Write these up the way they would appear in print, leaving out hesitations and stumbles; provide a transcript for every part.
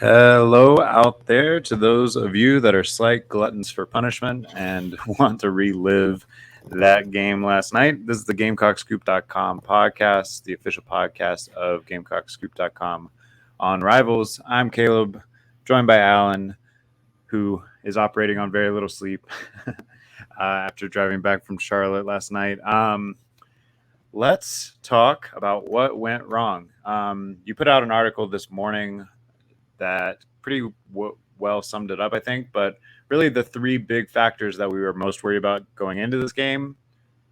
Hello out there to those of you that are slight gluttons for punishment and want to relive that game last night. This is the GamecockScoop.com podcast, the official podcast of GamecockScoop.com on Rivals. I'm Caleb, joined by Alan, who is operating on very little sleep after driving back from Charlotte last night. Let's talk about what went wrong. You put out an article this morning that pretty well summed it up, I think. But really, the three big factors that we were most worried about going into this game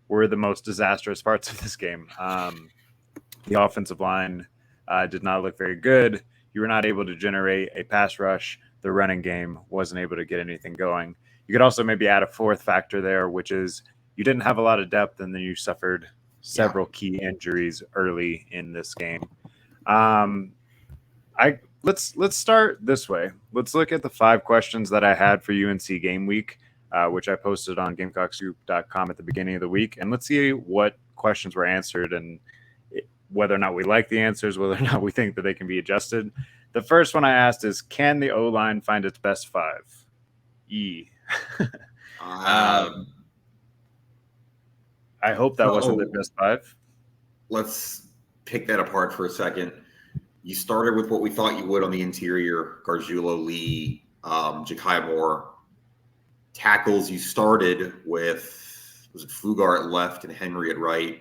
were the most disastrous parts of this game. The offensive line did not look very good. You were not able to generate a pass rush. The running game wasn't able to get anything going. You could also maybe add a fourth factor there, which is you didn't have a lot of depth, and then you suffered several key injuries early in this game. Let's start this way. Let's look at the 5 questions that I had for UNC game week, which I posted on GamecockScoop.com at the beginning of the week, and let's see what questions were answered and whether or not we like the answers, whether or not we think that they can be adjusted. The first one I asked is, can the O-line find its best 5? I hope that wasn't the best 5. Let's pick that apart for a second. You started with what we thought you would on the interior: Gargiulo, Lee, Ja'Kai Moore. Tackles, you started with, was it Fugar at left and Henry at right?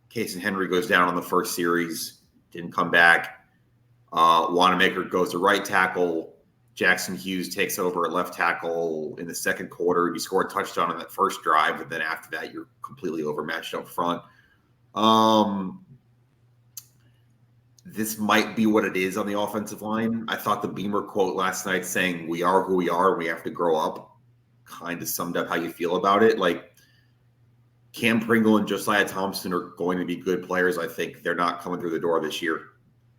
Case and Henry goes down on the first series, didn't come back. Wanamaker goes to right tackle. Jackson Hughes takes over at left tackle in the second quarter. You score a touchdown on that first drive, and then after that, you're completely overmatched up front. This might be what it is on the offensive line. I thought the Beamer quote last night saying, "We are who we are, we have to grow up," kind of summed up how you feel about it. Like, Cam Pringle and Josiah Thompson are going to be good players. I think they're not coming through the door this year.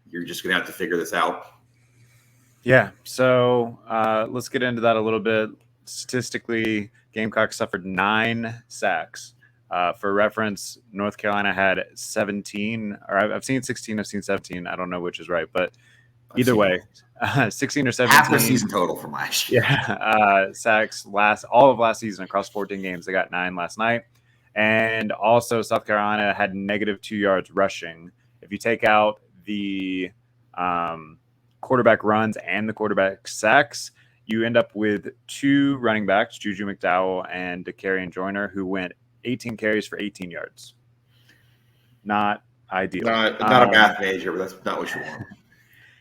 You're just going to have to figure this out. Yeah, so let's get into that a little bit. Statistically, Gamecocks suffered 9 sacks. For reference, North Carolina had 17, or I've seen 16, I've seen 17. I don't know which is right, but either way, 16 or 17. Half the season total from last year. Yeah, sacks all of last season across 14 games. They got 9 last night. And also, South Carolina had -2 yards rushing. If you take out the quarterback runs and the quarterback sacks, you end up with 2 running backs, Juju McDowell and DeCarrion Joyner, who went 18 carries for 18 yards. Not ideal. Not a math major, but that's not what you want.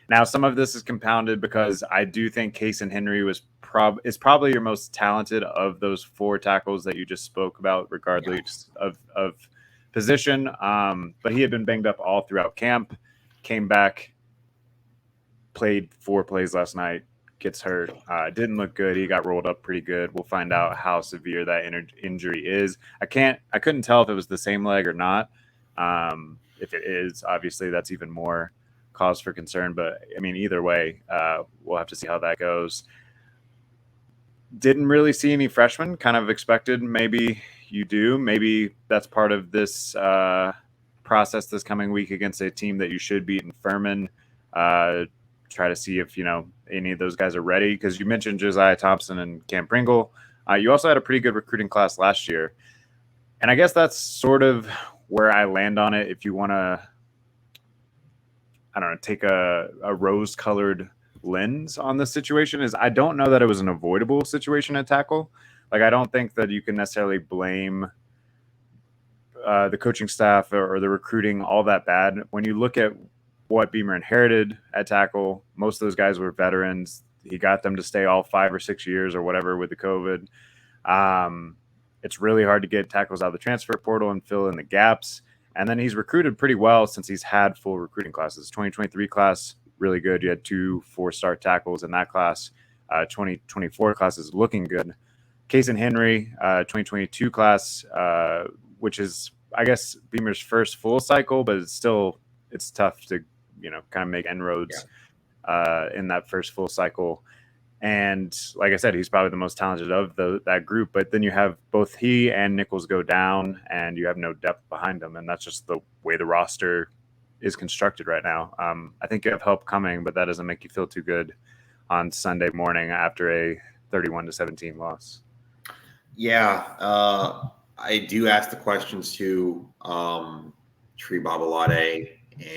Now, some of this is compounded because I do think Case and Henry is probably your most talented of those 4 tackles that you just spoke about, regardless of position. But he had been banged up all throughout camp, came back, played 4 plays last night, gets hurt. Didn't look good. He got rolled up pretty good. We'll find out how severe that injury is. I couldn't tell if it was the same leg or not. If it is, obviously that's even more cause for concern. But I mean, either way, we'll have to see how that goes. Didn't really see any freshmen. Kind of expected maybe you do. Maybe that's part of this process this coming week against a team that you should beat in Furman. Try to see if any of those guys are ready, because you mentioned Josiah Thompson and Cam Pringle. You also had a pretty good recruiting class last year, and I guess that's sort of where I land on it. If you want to, I don't know, take a rose-colored lens on this situation, is I don't know that it was an avoidable situation at tackle. Like, I don't think that you can necessarily blame the coaching staff or the recruiting all that bad. When you look at what Beamer inherited at tackle, most of those guys were veterans. He got them to stay all 5 or 6 years or whatever with the COVID. It's really hard to get tackles out of the transfer portal and fill in the gaps. And then he's recruited pretty well since he's had full recruiting classes. 2023 class, really good. You had 2 4-star tackles in that class. 2024 class is looking good. Case and Henry, 2022 class, which is, I guess, Beamer's first full cycle, but it's tough to kind of make inroads in that first full cycle. And like I said, he's probably the most talented of that group. But then you have both he and Nichols go down, and you have no depth behind them. And that's just the way the roster is constructed right now. I think you have help coming, but that doesn't make you feel too good. on Sunday morning after a 31-17 loss. Yeah, I do ask the questions to Tree Babalade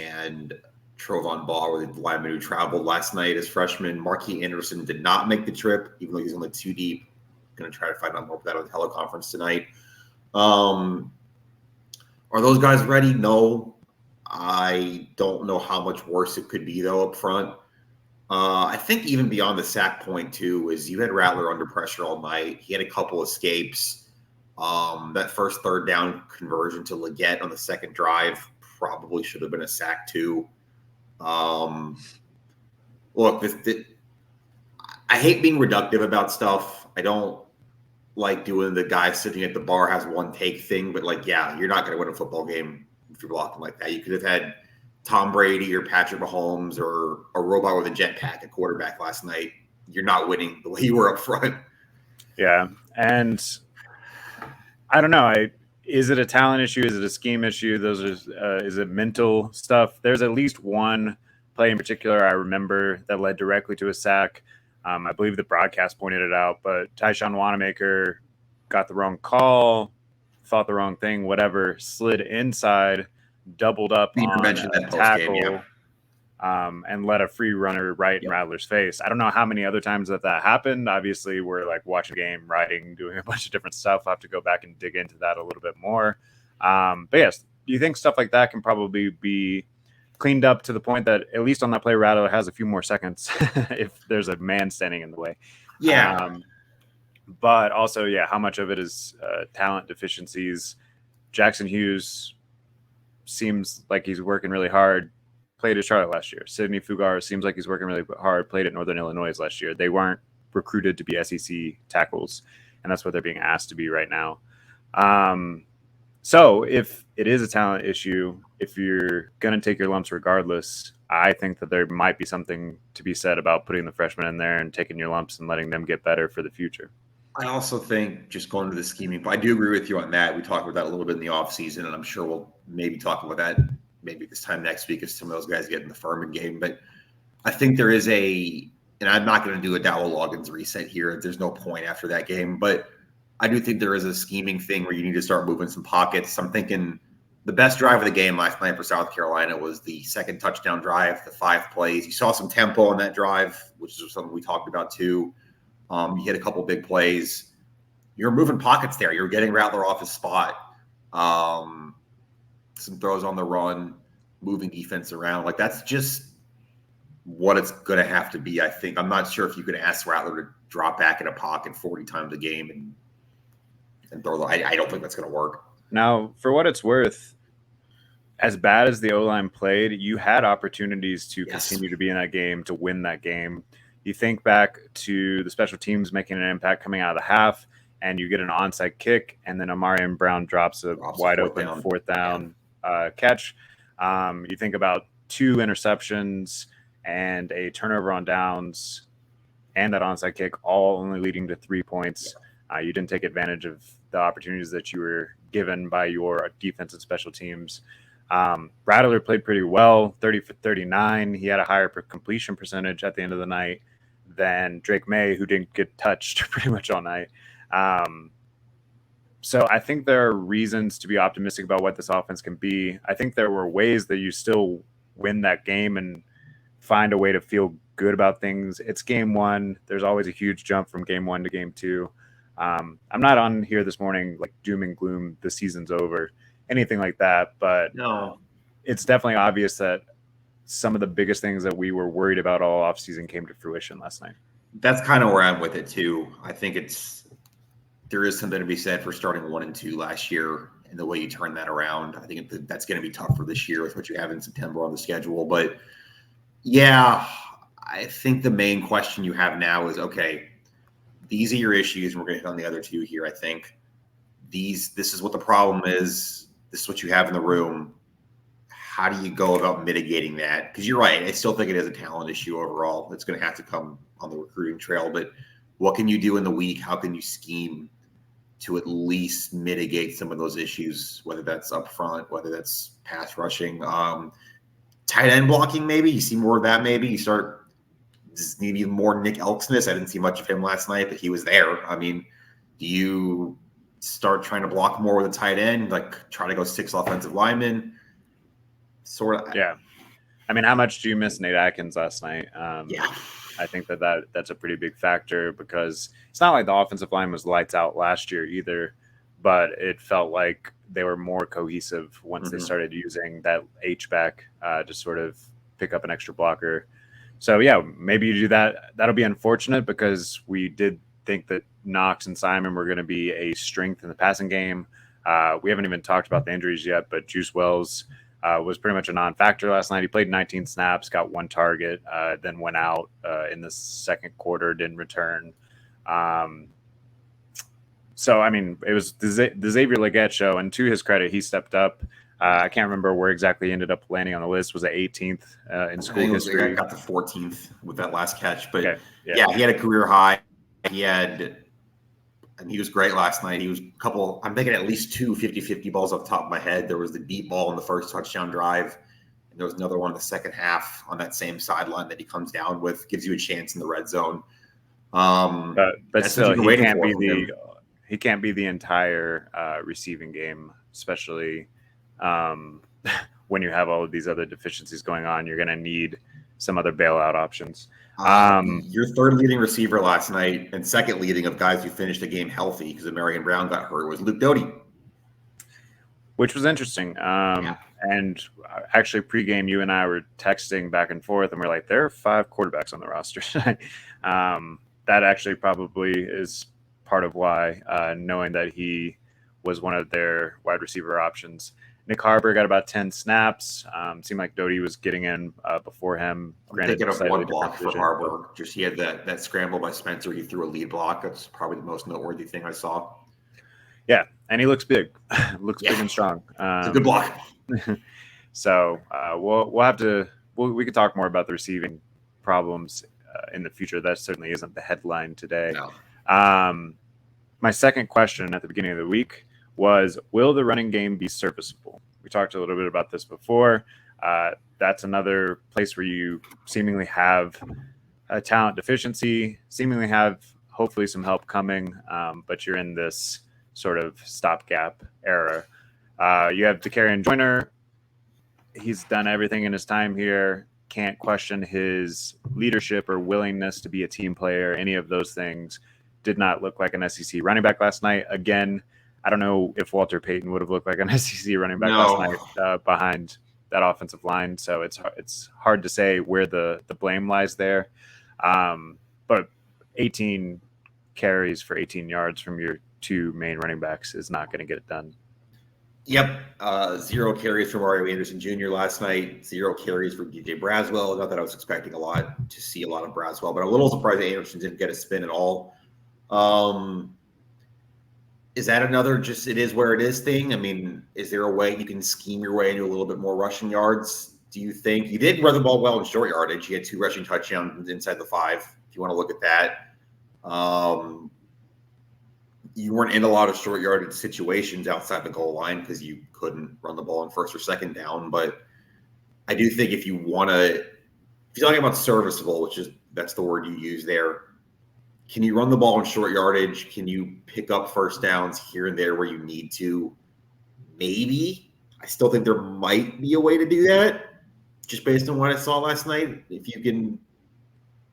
and Trovon Ball, were the linemen who traveled last night as freshmen. Marquis Anderson did not make the trip, even though he's only 2 deep. Going to try to find out more about that on the teleconference tonight. Are those guys ready? No. I don't know how much worse it could be, though, up front. I think even beyond the sack point, too, is you had Rattler under pressure all night. He had a couple escapes. That first third down conversion to Leggett on the second drive probably should have been a sack, too. Look, I hate being reductive about stuff. I don't like doing the guy sitting at the bar has one take thing, but like, yeah, you're not going to win a football game if you're blocking like that. You could have had Tom Brady or Patrick Mahomes or a robot with a jetpack at quarterback last night. You're not winning the way you were up front. Yeah. And I don't know. Is it a talent issue? Is it a scheme issue? Is it mental stuff? There's at least one play in particular I remember that led directly to a sack. I believe the broadcast pointed it out, but Tyshawn Wanamaker got the wrong call, thought the wrong thing, whatever, slid inside, doubled up on a tackle, and let a free runner right in Rattler's face. I don't know how many other times that happened. Obviously, we're like watching a game, writing, doing a bunch of different stuff. I'll have to go back and dig into that a little bit more. But yes, do you think stuff like that can probably be cleaned up to the point that at least on that play, Rattler has a few more seconds if there's a man standing in the way? Yeah. But also, yeah, how much of it is talent deficiencies? Jackson Hughes seems like he's working really hard. Played at Charlotte last year. Sidney Fugar seems like he's working really hard. Played at Northern Illinois last year. They weren't recruited to be SEC tackles, and that's what they're being asked to be right now. So if it is a talent issue, if you're going to take your lumps regardless, I think that there might be something to be said about putting the freshmen in there and taking your lumps and letting them get better for the future. I also think just going to the scheming, but I do agree with you on that. We talked about that a little bit in the offseason, and I'm sure we'll maybe talk about that maybe this time next week as some of those guys get in the Furman game. But I think there is and I'm not going to do a Dowell Loggins reset here. There's no point after that game, but I do think there is a scheming thing where you need to start moving some pockets. I'm thinking the best drive of the game last night for South Carolina was the second touchdown drive, the 5 plays. You saw some tempo on that drive, which is something we talked about too. You hit a couple big plays. You're moving pockets there. You're getting Rattler off his spot. Some throws on the run, moving defense around. Like, that's just what it's going to have to be, I think. I'm not sure if you could ask Rattler to drop back in a pocket 40 times a game and throw the – I don't think that's going to work. Now, for what it's worth, as bad as the O-line played, you had opportunities to continue to be in that game, to win that game. You think back to the special teams making an impact coming out of the half, and you get an onside kick, and then Amarian Brown drops a wide open fourth down catch. You think about 2 interceptions and a turnover on downs and that onside kick, all only leading to 3 points. You didn't take advantage of the opportunities that you were given by your defense and special teams. Rattler played pretty well, 30 for 39. He had a higher completion percentage at the end of the night than Drake May, who didn't get touched pretty much all night. So I think there are reasons to be optimistic about what this offense can be. I think there were ways that you still win that game and find a way to feel good about things. It's game 1. There's always a huge jump from game 1 to game 2. I'm not on here this morning like doom and gloom, the season's over, anything like that. But no, it's definitely obvious that some of the biggest things that we were worried about all offseason came to fruition last night. That's kind of where I'm with it too. I think there is something to be said for starting 1 and 2 last year and the way you turn that around. I think that's going to be tough for this year with what you have in September on the schedule. But yeah, I think the main question you have now is, okay, these are your issues, and we're going to hit on the other 2 here. I think this is what the problem is. This is what you have in the room. How do you go about mitigating that? Because you're right. I still think it is a talent issue overall. It's going to have to come on the recruiting trail. But what can you do in the week? How can you scheme to at least mitigate some of those issues, whether that's up front, whether that's pass rushing, tight end blocking maybe? You see more of that maybe? You start Does he need more Nick Elksness? I didn't see much of him last night, but he was there. I mean, do you start trying to block more with a tight end, like try to go 6 offensive linemen? Sort of. Yeah. I mean, how much do you miss Nate Atkins last night? Yeah. I think that's a pretty big factor because it's not like the offensive line was lights out last year either, but it felt like they were more cohesive once they started using that H-back to sort of pick up an extra blocker. So, yeah, maybe you do that. That'll be unfortunate because we did think that Knox and Simon were going to be a strength in the passing game. We haven't even talked about the injuries yet, but Juice Wells was pretty much a non-factor last night. He played 19 snaps, got 1 target, then went out in the second quarter, didn't return. So, I mean, it was the Xavier Legette show, and to his credit, he stepped up. I can't remember where exactly he ended up landing on the list. Was it 18th in school history? I got the 14th with that last catch. But, okay. yeah, he had a career high. And he was great last night. He was I'm thinking at least 2 50-50 balls off the top of my head. There was the deep ball in the first touchdown drive. And there was another one in the second half on that same sideline that he comes down with, gives you a chance in the red zone. But still, he can't be the entire receiving game, especially when you have all of these other deficiencies going on. You're going to need some other bailout options. Your third leading receiver last night and second leading of guys who finished the game healthy because Marion Brown got hurt was Luke Doty, which was interesting. And actually, pregame, you and I were texting back and forth, and we're like, there are 5 quarterbacks on the roster. That actually probably is part of why, knowing that he was one of their wide receiver options. Nick Harbour got about 10 snaps. Seemed like Doty was getting in before him. I'm thinking of one block for Harbour. Just he had that scramble by Spencer. He threw a lead block. That's probably the most noteworthy thing I saw. Yeah, and he looks big. Looks big and strong. It's a good block. So we'll have to we could talk more about the receiving problems in the future. That certainly isn't the headline today. No. My second question at the beginning of the week was, will the running game be serviceable? We talked a little bit about this before. That's another place where you seemingly have a talent deficiency, seemingly have hopefully some help coming, but you're in this sort of stopgap era. You have Dakarian Joyner. He's done everything in his time here. Can't question his leadership or willingness to be a team player, any of those things. Did not look like an SEC running back last night. Again, I don't know if Walter Payton would have looked like an SEC running back last night behind that offensive line. So it's hard to say where the blame lies there. But 18 carries for 18 yards from your 2 main running backs is not going to get it done. Yep. 0 carries from Mario Anderson Jr. last night. 0 carries from DJ Braswell. Not that I was expecting to see a lot of Braswell, but I'm a little surprised that Anderson didn't get a spin at all. Is that another just it is where it is thing? I mean, is there a way you can scheme your way into a little bit more rushing yards? Do you think you did run the ball well in short yardage? You had 2 rushing touchdowns inside the 5. If you want to look at that, you weren't in a lot of short yardage situations outside the goal line because you couldn't run the ball in first or second down. But I do think if you're talking about serviceable, that's the word you use there. Can you run the ball in short yardage? Can you pick up first downs here and there where you need to? Maybe. I still think there might be a way to do that, just based on what I saw last night. If you can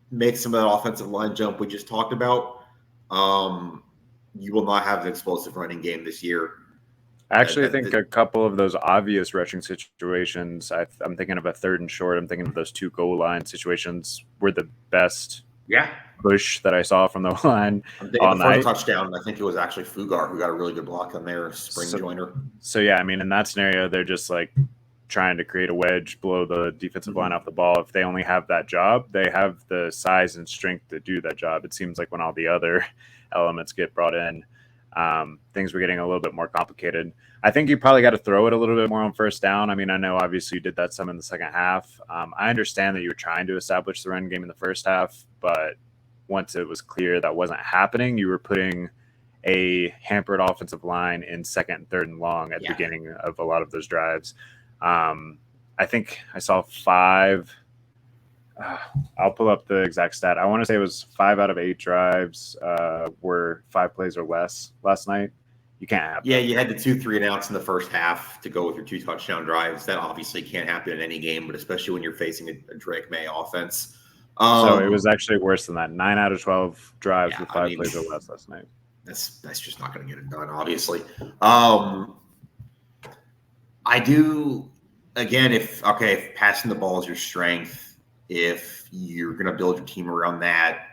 make some of that offensive line jump we just talked about, you will not have an explosive running game this year. Actually, I think a couple of those obvious rushing situations, I'm thinking of a 3rd and short, I'm thinking of those 2 goal line situations were the best push that I saw from the line all night. First touchdown, I think it was actually Fugar who got a really good block on there, Joyner. So, yeah, I mean, in that scenario, they're just like trying to create a wedge, blow the defensive line off the ball. If they only have that job, they have the size and strength to do that job. It seems like when all the other elements get brought in, things were getting a little bit more complicated. I think you probably got to throw it a little bit more on first down. I mean, I know obviously you did that some in the second half. I understand that you were trying to establish the run game in the first half, but once it was clear that wasn't happening, you were putting a hampered offensive line in 2nd, 3rd, and long at the beginning of a lot of those drives. I think I saw 5 I'll pull up the exact stat. I want to say it was 5 out of 8 drives were 5 plays or less last night. You can't have Yeah, that. you had the 2 3-and-outs in the first half to go with your 2 touchdown drives. That obviously can't happen in any game, but especially when you're facing a Drake May offense. So it was actually worse than that. 9 out of 12 drives with 5 plays or less last night. That's just not going to get it done, obviously. I do, again, if passing the ball is your strength, if you're going to build your team around that,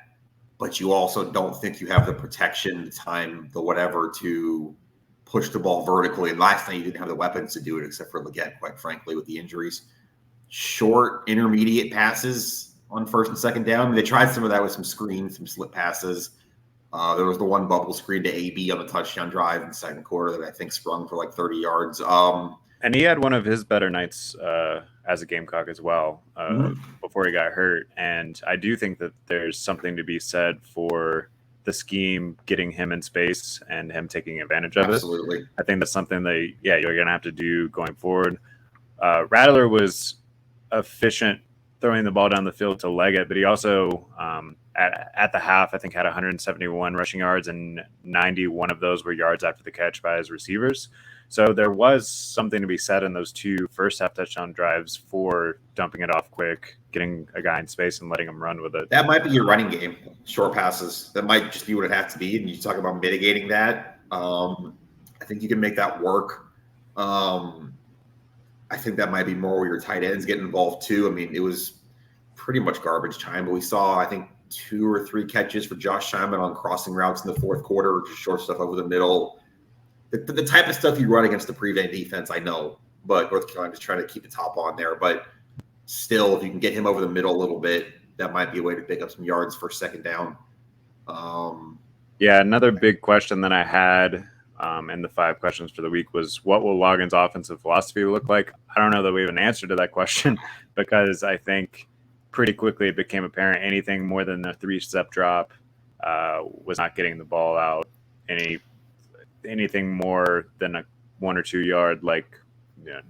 but you also don't think you have the protection, the time, the whatever to push the ball vertically. And last night you didn't have the weapons to do it, except for Leggett, quite frankly, with the injuries. Short, intermediate passes on first and second down. They tried some of that with some screens, some slip passes. There was the one bubble screen to AB on the touchdown drive in the second quarter that I think sprung for like 30 yards. And he had one of his better nights as a Gamecock as well before he got hurt. And I do think that there's something to be said for the scheme getting him in space and him taking advantage of Absolutely. it. I think that's something that, you're going to have to do going forward. Rattler was efficient throwing the ball down the field to Leggett, but he also, at the half, I think had 171 rushing yards, and 91 of those were yards after the catch by his receivers. So there was something to be said in those 2 first half touchdown drives for dumping it off quick, getting a guy in space and letting him run with it. That might be your running game, short passes. That might just be what it has to be. And you talk about mitigating that. I think you can make that work. I think that might be more where your tight ends get involved too. I mean, it was pretty much garbage time, but we saw, I think, 2 or 3 catches for Josh Simon on crossing routes in the fourth quarter, just short stuff over the middle. The type of stuff you run against the prevent defense, I know, but North Carolina is trying to keep the top on there. But still, if you can get him over the middle a little bit, that might be a way to pick up some yards for second down. Another big question that I had in the 5 questions for the week was, what will Logan's offensive philosophy look like? I don't know that we have an answer to that question because I think pretty quickly it became apparent anything more than a 3-step drop was not getting the ball out. Anything more than a 1 or 2 yard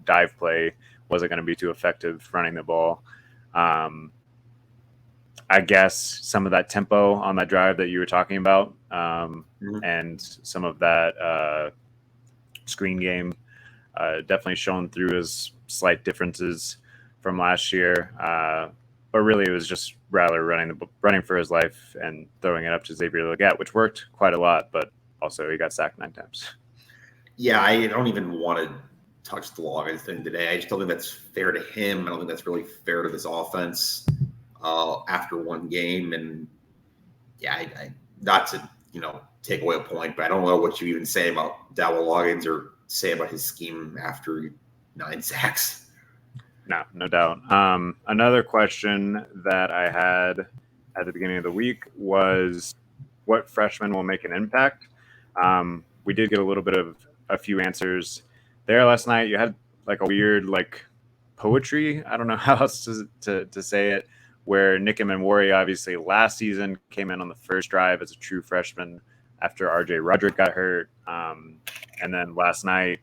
dive play wasn't going to be too effective running the ball. I guess some of that tempo on that drive that you were talking about and some of that screen game definitely shown through as slight differences from last year. But really it was just Rattler running for his life and throwing it up to Xavier Leggett, which worked quite a lot, but also he got sacked 9 times. Yeah, I don't even want to touch the Logan thing today. I just don't think that's fair to him. I don't think that's really fair to this offense after one game. And I not to take away a point, but I don't know what you even say about Dowell Loggins or say about his scheme after 9 sacks. No doubt. Another question that I had at the beginning of the week was, what freshman will make an impact? We did get a little bit of a few answers there last night. You had like a weird poetry, I don't know how else to say it, where Nick Emmanwori obviously last season came in on the first drive as a true freshman after RJ Roderick got hurt. And then last night,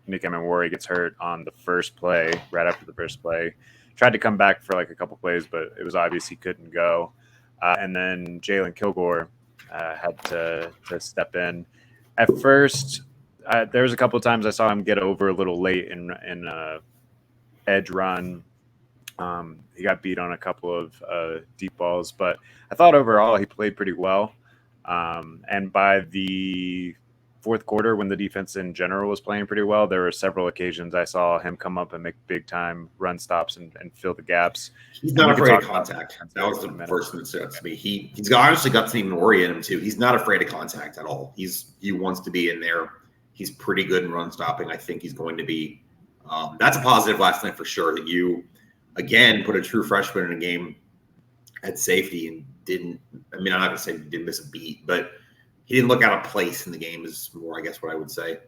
Nick Emmanwori gets hurt on the first play, right after the first play. Tried to come back for a couple plays, but it was obvious he couldn't go. And then Jalen Kilgore had to step in. At first, there was a couple of times I saw him get over a little late in edge run. He got beat on a couple of deep balls, but I thought overall he played pretty well. And by the fourth quarter, when the defense in general was playing pretty well, there were several occasions I saw him come up and make big time run stops and fill the gaps. He's not afraid of contact. That was the first thing that stood out to me. He's honestly got some even worry in him too. He's not afraid of contact at all. He wants to be in there. He's pretty good in run stopping. I think he's going to be. That's a positive last night for sure. That you again put a true freshman in a game at safety and didn't. I mean, I'm not going to say he didn't miss a beat, but he didn't look out of place in the game is more, I guess, what I would say.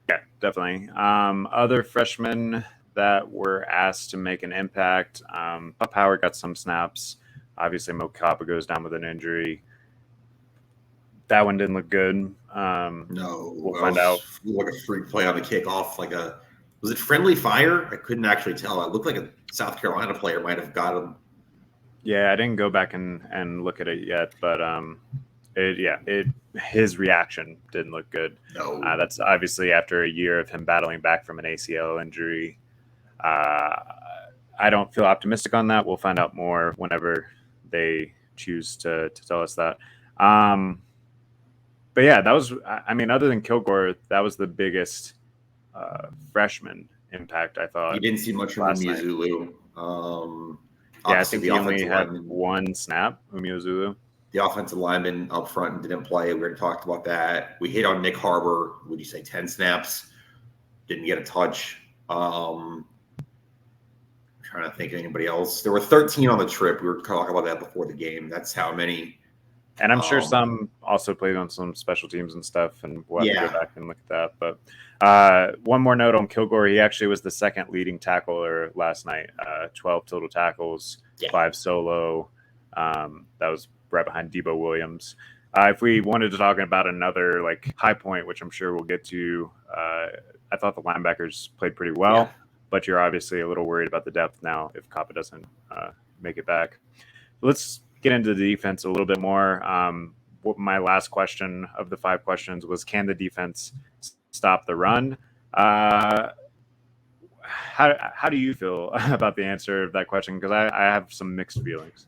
Yeah, definitely. Other freshmen that were asked to make an impact. Pup Howard got some snaps. Obviously, Mo Kaba goes down with an injury. That one didn't look good. No, we'll find out. Like a freak play on the kickoff, Was it friendly fire? I couldn't actually tell. It looked like a South Carolina player might have got him. Yeah, I didn't go back and look at it yet, but his reaction didn't look good. No. That's obviously after a year of him battling back from an ACL injury. I don't feel optimistic on that. We'll find out more whenever they choose to tell us that. But yeah, that was, I mean, other than Kilgore, that was the biggest freshman impact, I thought. You didn't see much from Umeozulu. Yeah, I think he only had one snap, Umeozulu. The offensive lineman up front didn't play. We already talked about that. We hit on Nick Harbor. Would you say 10 snaps? Didn't get a touch. I'm trying to think of anybody else. There were 13 on the trip. We were talking about that before the game. That's how many. And I'm sure some also played on some special teams and stuff, and we'll have to go back and look at that. But one more note on Kilgore. He actually was the second leading tackler last night, 12 total tackles, 5 solo. That was right behind Debo Williams. If we wanted to talk about another high point, which I'm sure we'll get to, I thought the linebackers played pretty well, but you're obviously a little worried about the depth now if Kappa doesn't make it back. Let's get into the defense a little bit more. My last question of the 5 questions was, can the defense stop the run? How do you feel about the answer of that question? Because I have some mixed feelings.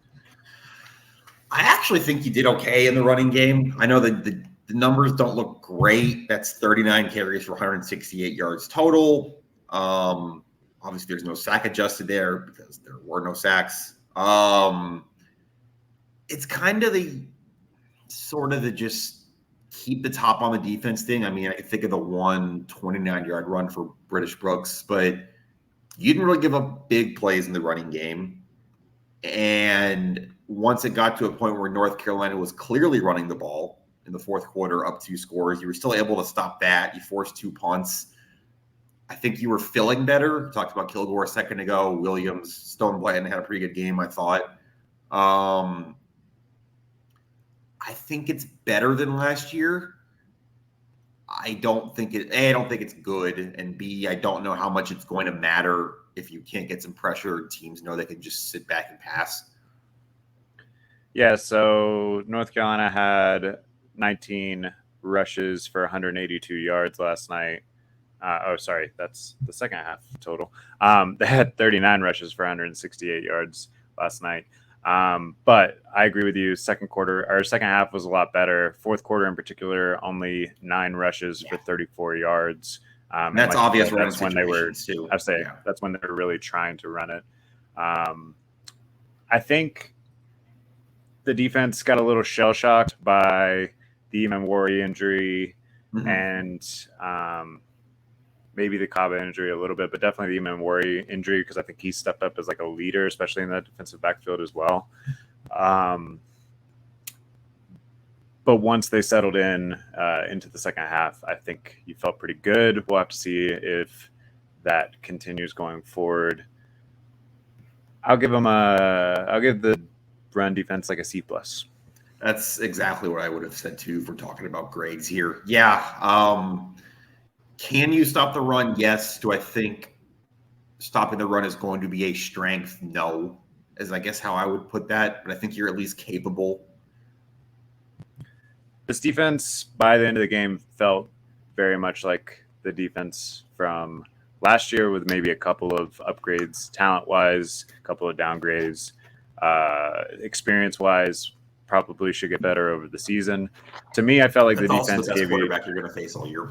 I actually think you did okay in the running game. I know that the numbers don't look great. That's 39 carries for 168 yards total. Obviously, there's no sack adjusted there because there were no sacks. It's kind of the just keep the top on the defense thing. I mean, I can think of the 129-yard run for British Brooks, but you didn't really give up big plays in the running game. And once it got to a point where North Carolina was clearly running the ball in the fourth quarter, up 2 scores, you were still able to stop that. You forced 2 punts. I think you were filling better. We talked about Kilgore a second ago. Williams, Stone Blanton had a pretty good game, I thought. I think it's better than last year. I don't think it's good, and B, I don't know how much it's going to matter if you can't get some pressure. Teams know they can just sit back and pass. Yeah, so North Carolina had 19 rushes for 182 yards last night. That's the second half total. They had 39 rushes for 168 yards last night. But I agree with you. Second half was a lot better. Fourth quarter in particular, only 9 rushes for 34 yards. That's obvious. That's when they were. That's when they were really trying to run it. I think the defense got a little shell shocked by the Imamwari injury and maybe the Kaba injury a little bit, but definitely the Imamwari injury, because I think he stepped up as a leader, especially in that defensive backfield as well. But once they settled into the second half, I think you felt pretty good. We'll have to see if that continues going forward. I'll give the run defense a C+. That's exactly what I would have said too, if we're talking about grades here. Yeah. Can you stop the run? Yes. Do I think stopping the run is going to be a strength? No, is I guess how I would put that. But I think you're at least capable. This defense, by the end of the game, felt very much like the defense from last year, with maybe a couple of upgrades talent-wise, a couple of downgrades. Experience-wise, probably should get better over the season. To me, I felt like the defense gave you quarterback you're going to face all year.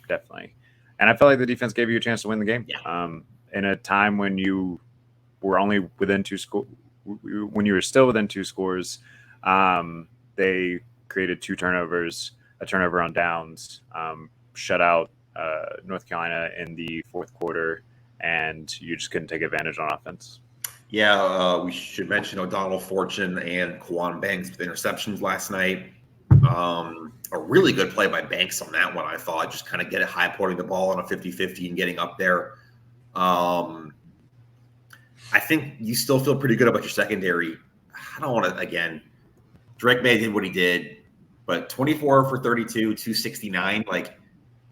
Definitely. And I felt like the defense gave you a chance to win the game. Yeah. In a time when you were only within 2 scores, when you were still within 2 scores, they created 2 turnovers, a turnover on downs, shut out North Carolina in the fourth quarter, and you just couldn't take advantage on offense. Yeah, we should mention O'Donnell Fortune and Kwan Banks with interceptions last night. A really good play by Banks on that one, I thought. Just kind of get it high, pointing the ball on a 50-50 and getting up there. I think you still feel pretty good about your secondary. I don't want to, again, Drake May did what he did, but 24 for 32, 269,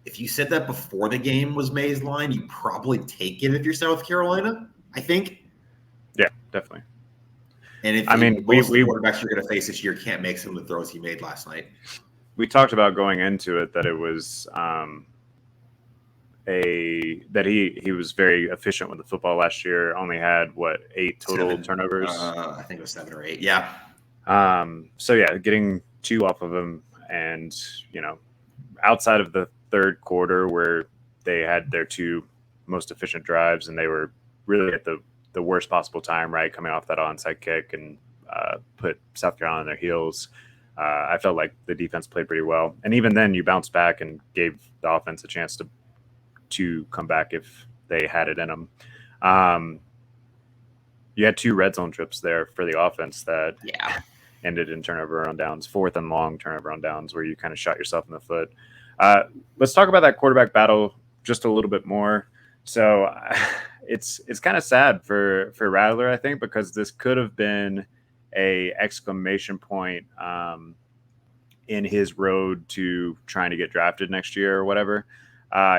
if you said that before the game was May's line, you probably take it if you're South Carolina, I think. Yeah, definitely. And if most of the quarterbacks you're going to face this year can't make some of the throws he made last night. We talked about going into it that it was he was very efficient with the football last year. Only had 8 total turnovers. I think it was 7 or 8. Yeah. So yeah, getting 2 off of him, and outside of the third quarter where they had their 2 most efficient drives, and they were really at the worst possible time, right, coming off that onside kick and put South Carolina on their heels. I felt like the defense played pretty well, and even then, you bounced back and gave the offense a chance to come back if they had it in them. You had 2 red zone trips there for the offense that ended in turnover on downs, 4th and long turnover on downs, where you kind of shot yourself in the foot. Let's talk about that quarterback battle just a little bit more. So it's kind of sad for Rattler, I think, because this could have been a exclamation point in his road to trying to get drafted next year or whatever.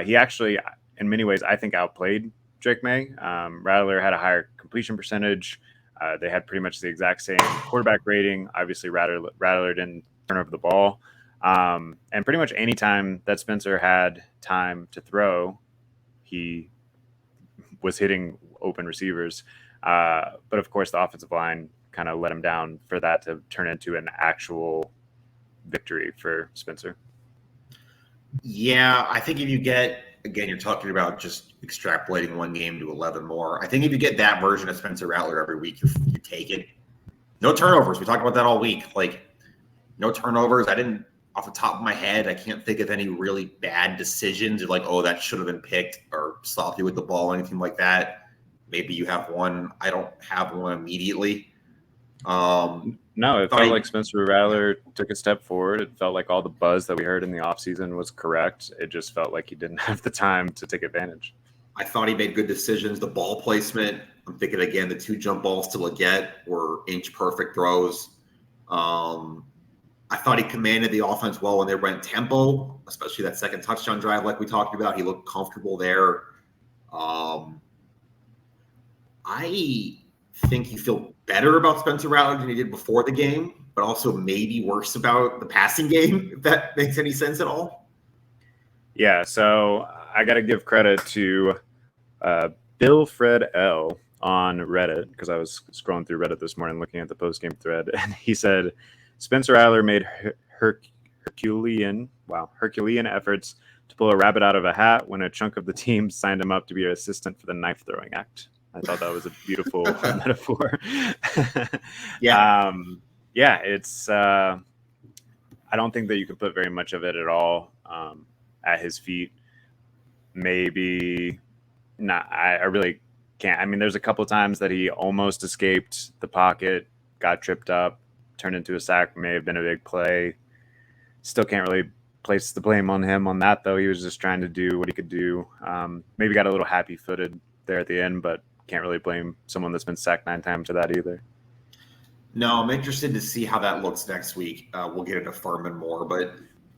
He actually, in many ways, I think outplayed Drake May. Rattler had a higher completion percentage. They had pretty much the exact same quarterback rating. Obviously, Rattler didn't turn over the ball. And pretty much any time that Spencer had time to throw, he was hitting open receivers. But of course, the offensive line kind of let him down for that to turn into an actual victory for Spencer. Yeah, I think if you get, again, you're talking about just extrapolating one game to 11 more. I think if you get that version of Spencer Rattler every week, you take it. No turnovers. We talked about that all week. Like, no turnovers. Off the top of my head, I can't think of any really bad decisions. Like, oh, that should have been picked, or sloppy with the ball, anything like that. Maybe you have one. I don't have one immediately. No, it felt like Spencer Rattler took a step forward. It felt like all the buzz that we heard in the offseason was correct. It just felt like he didn't have the time to take advantage. I thought he made good decisions. The ball placement, I'm thinking again, the 2 jump balls to Leggett were inch perfect throws. I thought he commanded the offense well when they went tempo, especially that second touchdown drive like we talked about. He looked comfortable there. I think you feel better about Spencer Rattler than you did before the game, but also maybe worse about the passing game, if that makes any sense at all. Yeah, so I got to give credit to Bill Fred L on Reddit, because I was scrolling through Reddit this morning looking at the post-game thread, and he said Spencer Rattler made Herculean efforts to pull a rabbit out of a hat when a chunk of the team signed him up to be an assistant for the knife throwing act. I thought that was a beautiful metaphor. Yeah. It's I don't think that you could put very much of it at all at his feet. Maybe not. I really can't. I mean, there's a couple of times that he almost escaped the pocket, got tripped up, turned into a sack, may have been a big play. Still can't really place the blame on him on that, though. He was just trying to do what he could do. Maybe got a little happy-footed there at the end, but can't really blame someone that's been sacked 9 times for that either. No, I'm interested to see how that looks next week. We'll get into Furman more, but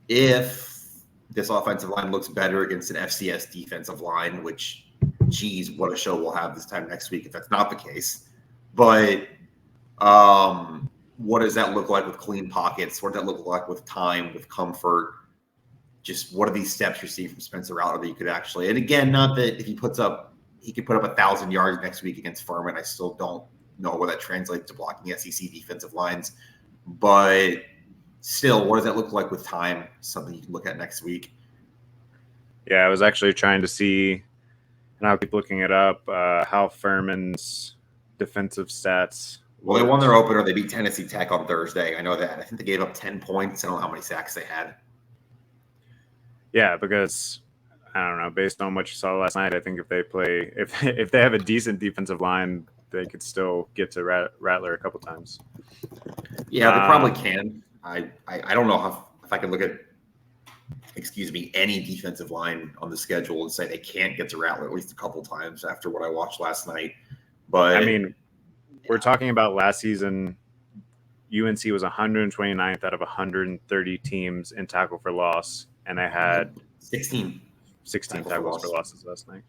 if this offensive line looks better against an FCS defensive line, which, geez, what a show we'll have this time next week if that's not the case. But what does that look like with clean pockets? What does that look like with time, with comfort? Just what are these steps you're seeing from Spencer Rattler that you could actually – and again, not that if he could put up 1,000 yards next week against Furman. I still don't know where that translates to blocking SEC defensive lines. But still, what does that look like with time? Something you can look at next week. Yeah, I was actually trying to see, and I'll keep looking it up, how Furman's defensive stats. Well, they won their opener. They beat Tennessee Tech on Thursday. I know that. I think they gave up 10 points. I don't know how many sacks they had. Yeah, because I don't know. Based on what you saw last night, I think if they have a decent defensive line, they could still get to Rattler a couple times. Yeah, they probably can. I don't know if I can look at any defensive line on the schedule and say they can't get to Rattler at least a couple times after what I watched last night. But I mean, we're talking about last season. UNC was 129th out of 130 teams in tackle for loss, and they had 16 tackles for losses last night.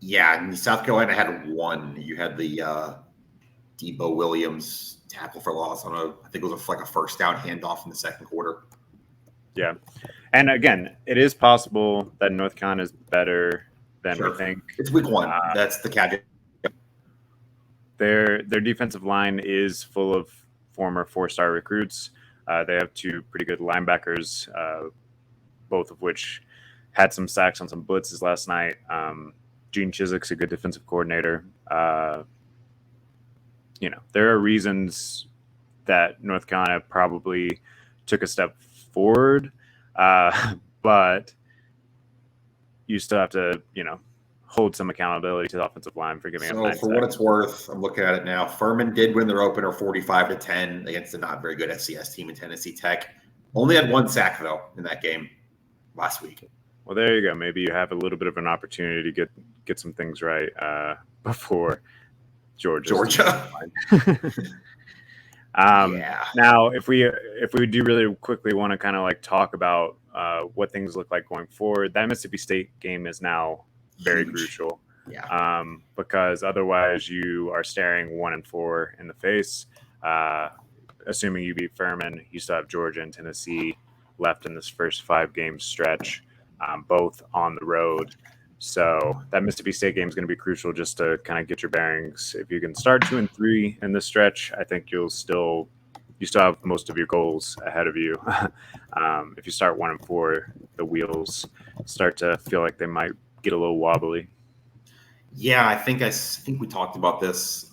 Yeah, and South Carolina had 1. You had the Debo Williams tackle for loss on I think it was like a first down handoff in the second quarter. Yeah. And again, it is possible that North Carolina is better than we think. It's week 1. That's the caveat. Their defensive line is full of former 4-star recruits. They have 2 pretty good linebackers, both of which had some sacks on some blitzes last night. Gene Chiswick's a good defensive coordinator. There are reasons that North Carolina probably took a step forward, but you still have to, hold some accountability to the offensive line for giving up 9 sacks. For what it's worth, I'm looking at it now. Furman did win their opener 45-10 against a not very good FCS team in Tennessee Tech. Only had 1 sack though in that game last week. Well, there you go. Maybe you have a little bit of an opportunity to get some things right before Georgia. Yeah. Now, if we do really quickly want to kind of like talk about what things look like going forward, that Mississippi State game is now very crucial. Yeah. Because otherwise you are staring 1-4 in the face. Assuming you beat Furman, you still have Georgia and Tennessee left in this first 5-game stretch, both on the road. So that Mississippi State game is going to be crucial just to kind of get your bearings. If you can start 2-3 in this stretch, I think you still have most of your goals ahead of you. If you start 1-4, the wheels start to feel like they might get a little wobbly. Yeah, I think we talked about this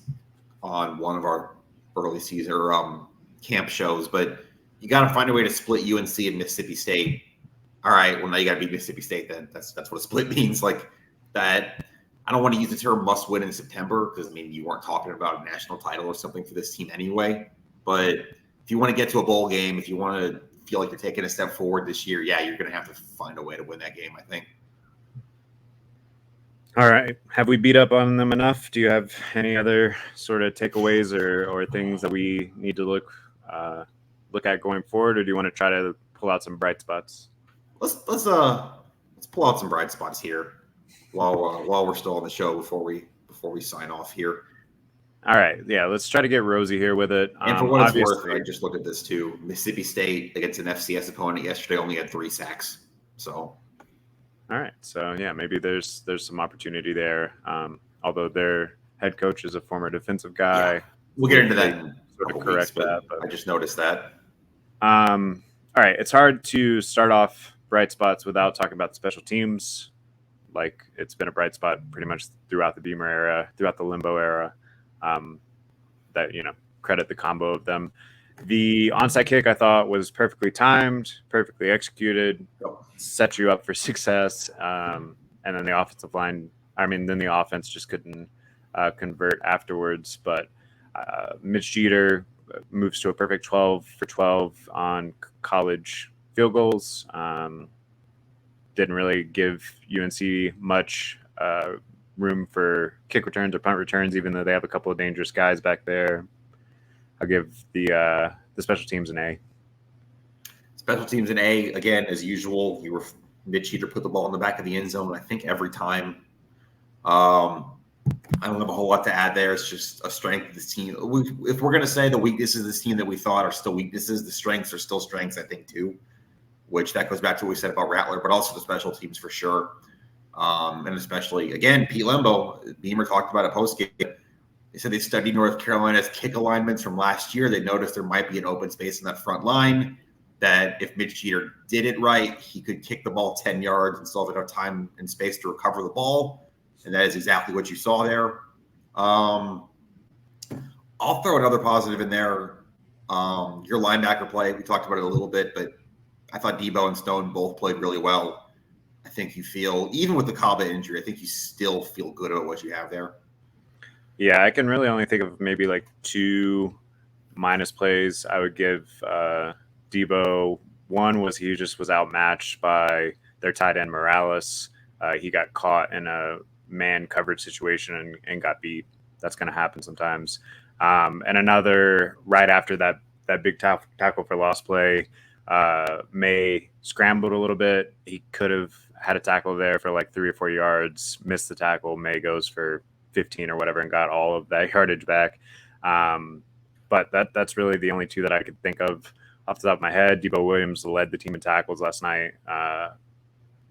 on one of our early season or camp shows, but you got to find a way to split UNC and Mississippi State. All right, well now you got to beat Mississippi State. Then that's what a split means. Like that. I don't want to use the term "must win" in September because you weren't talking about a national title or something for this team anyway. But if you want to get to a bowl game, if you want to feel like you're taking a step forward this year, yeah, you're going to have to find a way to win that game, I think. All right. Have we beat up on them enough? Do you have any other sort of takeaways or things that we need to look at going forward, or do you want to try to pull out some bright spots? Let's pull out some bright spots here while we're still on the show before we sign off here. All right. Yeah, let's try to get rosy here with it. And for what it's worth, I just looked at this too. Mississippi State against an FCS opponent yesterday only had 3 sacks. So all right. So yeah, maybe there's some opportunity there. Although their head coach is a former defensive guy. Yeah. We'll get into that in sort of correct that. But I just noticed that. All right. It's hard to start off bright spots without talking about the special teams. Like it's been a bright spot pretty much throughout the Beamer era, throughout the Limbo era. That credit the combo of them. The onside kick I thought was perfectly timed, perfectly executed, set you up for success. And then the offensive line, then the offense just couldn't convert afterwards. But Mitch Jeter moves to a perfect 12 for 12 on college field goals. Didn't really give UNC much room for kick returns or punt returns, even though they have a couple of dangerous guys back there. I'll give the special teams an A. Special teams an A. Again, as usual, Mitch Jeter put the ball in the back of the end zone, I think every time. I don't have a whole lot to add there. It's just a strength of this team. If we're going to say the weaknesses of this team that we thought are still weaknesses, the strengths are still strengths, I think, too, which that goes back to what we said about Rattler, but also the special teams for sure. And especially, again, Pete Lembo, Beamer talked about it post-game. They said they studied North Carolina's kick alignments from last year. They noticed there might be an open space in that front line, that if Mitch Jeter did it right, he could kick the ball 10 yards and still have enough time and space to recover the ball. And that is exactly what you saw there. I'll throw another positive in there. Your linebacker play, we talked about it a little bit, but I thought Debo and Stone both played really well. I think you feel, even with the Kaba injury, I think you still feel good about what you have there. Yeah, I can really only think of maybe like 2 minus plays I would give Debo. One was he just was outmatched by their tight end Morales. He got caught in a man coverage situation and got beat. That's going to happen sometimes. And another right after that big tackle for loss play, May scrambled a little bit. He could have had a tackle there for like 3 or 4 yards, missed the tackle. May goes for 15 or whatever and got all of that yardage back. But that's really the only two that I could think of off the top of my head. Debo Williams led the team in tackles last night,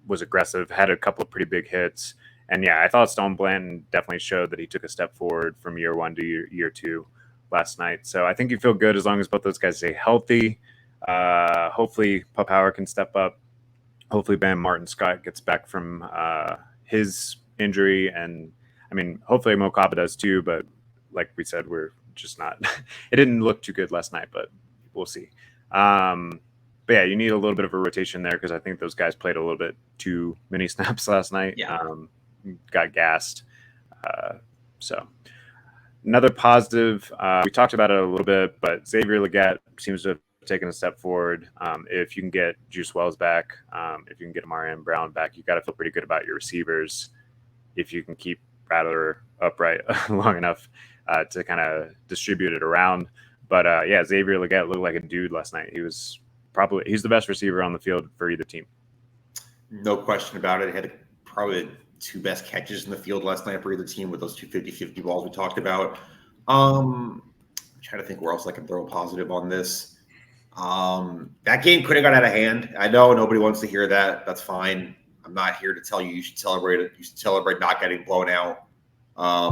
was aggressive, had a couple of pretty big hits. And yeah, I thought Stone Blanton definitely showed that he took a step forward from year 1 to year 2 last night. So I think you feel good as long as both those guys stay healthy. Hopefully Pup Howard can step up. Hopefully Bam Martin Scott gets back from his injury. And I mean, hopefully Mo Kaba does too, but like we said, we're just not, it didn't look too good last night, but we'll see. But yeah, you need a little bit of a rotation there because I think those guys played a little bit too many snaps last night. Yeah. Got gassed. So another positive, we talked about it a little bit, but Xavier Legette seems to have taken a step forward. If you can get Juice Wells back, if you can get Amarian Brown back, you got to feel pretty good about your receivers if you can keep Rattler upright long enough to kind of distribute it around. But yeah, Xavier Legette looked like a dude last night. He's the best receiver on the field for either team. No question about it. He had probably the 2 best catches in the field last night for either team with those 2 50-50 balls we talked about. I'm trying to think where else I can throw a positive on this. That game could have got out of hand. I know nobody wants to hear that. That's fine. I'm not here to tell you should celebrate it. You should celebrate not getting blown out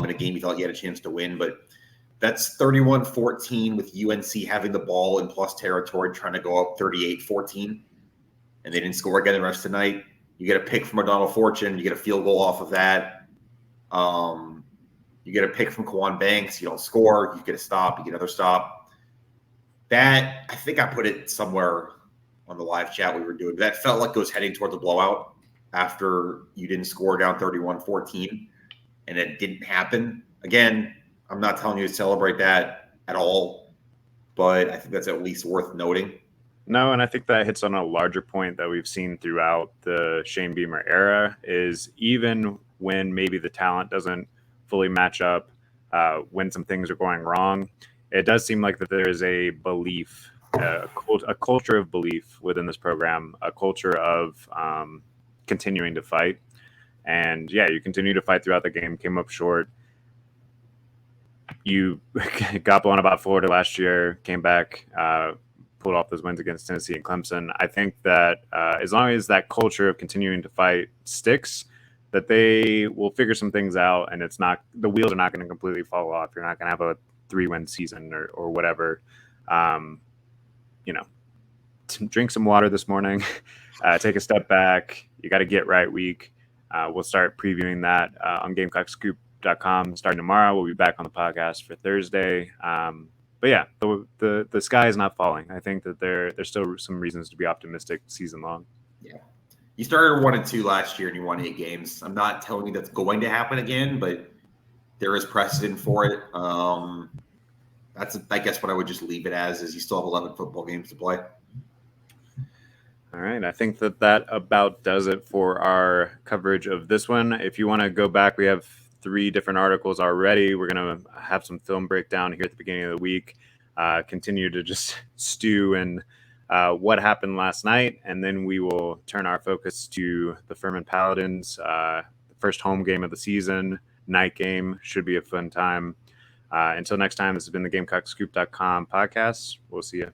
in a game you thought you had a chance to win. But that's 31-14 with UNC having the ball in plus territory, trying to go up 38-14. And they didn't score again the rest of the night. You get a pick from O'Donnell Fortune. You get a field goal off of that. You get a pick from Kwan Banks. You don't score. You get a stop. You get another stop. That, I think I put it somewhere on the live chat we were doing. That felt like it was heading towards a blowout after you didn't score down 31-14. And it didn't happen. Again, I'm not telling you to celebrate that at all. But I think that's at least worth noting. No, and I think that hits on a larger point that we've seen throughout the Shane Beamer era is even when maybe the talent doesn't fully match up, when some things are going wrong, it does seem like that there is a belief, a culture of belief within this program, a culture of continuing to fight. And yeah, you continue to fight throughout the game, came up short. You got blown about Florida last year, came back, pulled off those wins against Tennessee and Clemson. I think that as long as that culture of continuing to fight sticks, that they will figure some things out, and the wheels are not going to completely fall off. You're not going to have a 3-win season or whatever. Drink some water this morning, take a step back. You got to get right week. We'll start previewing that on GamecockScoop.com starting tomorrow. We'll be back on the podcast for Thursday. But yeah, the sky is not falling. I think that there's still some reasons to be optimistic season long. Yeah. You started 1-2 last year and you won 8 games. I'm not telling you that's going to happen again, but there is precedent for it. That's, I guess, what I would just leave it as is you still have 11 football games to play. All right. I think that about does it for our coverage of this one. If you want to go back, we have 3 different articles already. We're going to have some film breakdown here at the beginning of the week, continue to just stew in what happened last night, and then we will turn our focus to the Furman Paladins, the first home game of the season, night game. Should be a fun time. Until next time, this has been the GamecockScoop.com podcast. We'll see you.